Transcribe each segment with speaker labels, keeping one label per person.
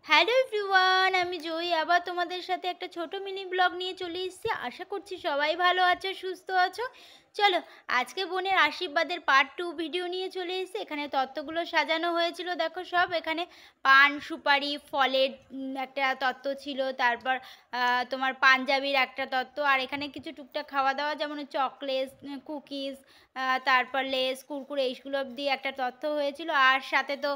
Speaker 1: Hello everyone, আমি জয়ী আবার তোমাদের সাথে একটা ছোট মিনি ব্লগ নিয়ে চলে এসেছি। আশা করছি সবাই ভালো আছো, সুস্থ আছো। চলো, আজকে বোনের আশীর্বাদের পার্ট 2 ভিডিও নিয়ে চলে এসেছি। এখানে তত্ত্বগুলো সাজানো হয়েছিল, দেখো সব। এখানে পান, সুপারি, ফলের একটা তত্ত্ব ছিল, তারপর তোমার পাঞ্জাবির একটা তত্ত্ব, আর এখানে কিছু টুকটাক খাওয়া দাওয়া যেমন চকলেট, কুকিজ, তারপর লেস, কুরকুরে, এইগুলো দিয়ে একটা তত্ত্ব হয়েছিল। আর সাথে তো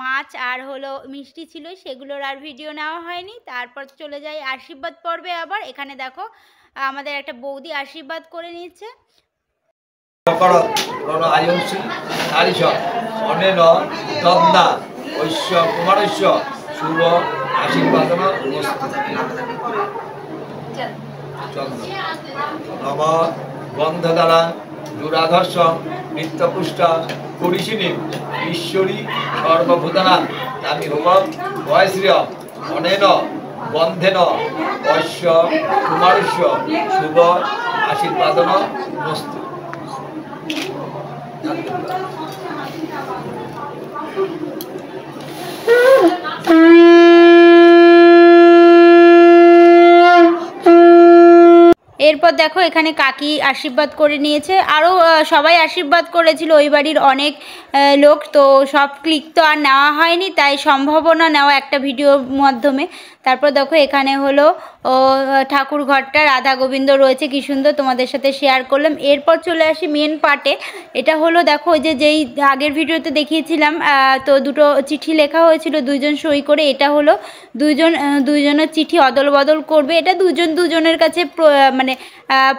Speaker 1: মাছ আর হলো মিষ্টি ছিল, সেগুলোর আর ভিডিও নেওয়া হয়নি। তারপর চলে যাই আশীর্বাদ পর্বে। আবার এখানে দেখো আমাদের একটা বৌদি আশীর্বাদ করে নিচ্ছে।
Speaker 2: শুভ আশীর্বাদ নম গন্ধ দ্বারা দুরাধর্ষ নিত্যপুষ্টা করিসিনী ঈশ্বরী সর্বভূতানা নামি হোম বয়শ্রিয়ম অনেন গন্ধেন বৈশ্য কুমারস্য শুভ আশীর্বাদন মস্তু।
Speaker 1: এরপর দেখো এখানে কাকি আশীর্বাদ করে নিয়েছে, আরও সবাই আশীর্বাদ করেছিল, ওই বাড়ির অনেক লোক। তো সব ক্লিক তো আর নেওয়া হয়নি, তাই সম্ভাবনা নেওয়া একটা ভিডিওর মাধ্যমে। তারপর দেখো এখানে হলো ঠাকুর ঘরটা রাধা গোবিন্দ রয়েছে, কি সুন্দর, তোমাদের সাথে শেয়ার করলাম। এরপর চলে আসি মেন পার্টে। এটা হলো দেখো ওই যেই আগের ভিডিওতে দেখিয়েছিলাম, তো দুটো চিঠি লেখা হয়েছিল, দুইজন সই করে। এটা হলো দুইজনের চিঠি অদল বদল করবে, এটা দুজনের কাছে মানে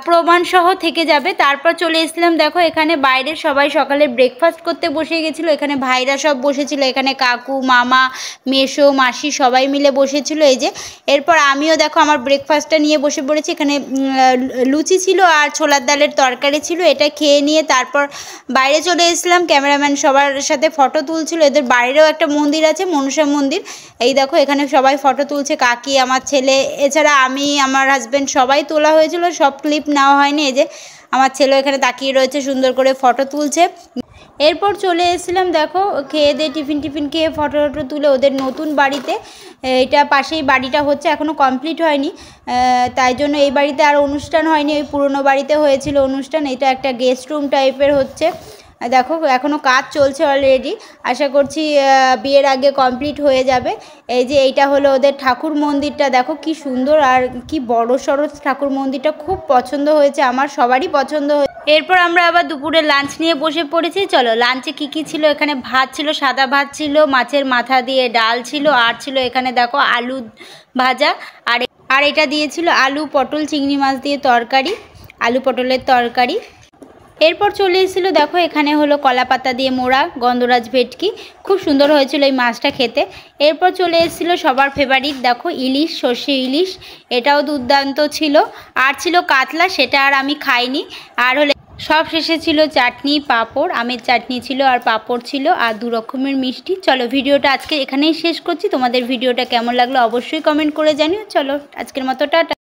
Speaker 1: প্রমাণ সহ থেকে যাবে। তারপর চলে এসেছিলাম, দেখো এখানে বাইরে সবাই সকালে ব্রেকফাস্ট করতে বসে গেছিলো। এখানে ভাইরা সব বসেছিল, এখানে কাকু, মামা, মেসো, মাসি সবাই মিলে বসেছিল। এই যে এরপর আমিও দেখো আমার ব্রেকফাস্টটা নিয়ে বসে পড়েছি। এখানে লুচি ছিল আর ছোলার ডালের তরকারি ছিল। এটা খেয়ে নিয়ে তারপর বাইরে চলে এসেছিলাম। ক্যামেরাম্যান সবার সাথে ফটো তুলছিল। এদের বাইরেও একটা মন্দির আছে, মনসা মন্দির। এই দেখো এখানে সবাই ফটো তুলছে, কাকি, আমার ছেলে, এছাড়া আমি, আমার হাজব্যান্ড, সবাই তোলা হয়েছিল, সব ক্লিপ নেওয়া হয়নি। এই যে আমার ছেলে এখানে তাকিয়ে রয়েছে, সুন্দর করে ফটো তুলছে। এরপর চলে এসেছিলাম, দেখো খেয়ে দিয়ে টিফিন খেয়ে ফটো তুলে ওদের নতুন বাড়িতে। এটা পাশেই বাড়িটা হচ্ছে, এখনও কমপ্লিট হয়নি, তাই জন্য এই বাড়িতে আর অনুষ্ঠান হয়নি, ওই পুরনো বাড়িতে হয়েছিল অনুষ্ঠান। এটা একটা গেস্ট রুম টাইপের হচ্ছে। দেখো এখনও কাজ চলছে অলরেডি, আশা করছি বিয়ের আগে কমপ্লিট হয়ে যাবে। এই যে এইটা হলো ওদের ঠাকুর মন্দিরটা, দেখো কি সুন্দর আর কি বড় সড়ো ঠাকুর মন্দিরটা, খুব পছন্দ হয়েছে আমার, সবারই পছন্দ হয়েছে। এরপর আমরা আবার দুপুরে লাঞ্চ নিয়ে বসে পড়েছি। চলো লাঞ্চে কী ছিল, এখানে ভাত ছিল, সাদা ভাত ছিল, মাছের মাথা দিয়ে ডাল ছিল, আর ছিল এখানে দেখো আলু ভাজা, আর এটা দিয়েছিল আলু পটল চিংড়ি মাছ দিয়ে তরকারি, আলু পটলের তরকারি। এরপর চলে এসেছিলো, দেখো এখানে হলো কলা পাতা দিয়ে মোড়া গন্ধরাজ ভেটকি, খুব সুন্দর হয়েছিল এই মাছটা খেতে। এরপর চলে এসেছিলো সবার ফেভারিট, দেখো ইলিশ, সর্ষে ইলিশ, এটাও দুর্দান্ত ছিল। আর ছিল কাতলা, সেটা আর আমি খাইনি। আর হলে সব শেষে ছিল চাটনি, পাঁপড়, আমের চাটনি ছিল আর পাঁপড় ছিল, আর 2 রকমের মিষ্টি। চলো ভিডিওটা আজকে এখানেই শেষ করছি। তোমাদের ভিডিওটা কেমন লাগলো অবশ্যই কমেন্ট করে জানিও। চলো আজকের মতো টাটা।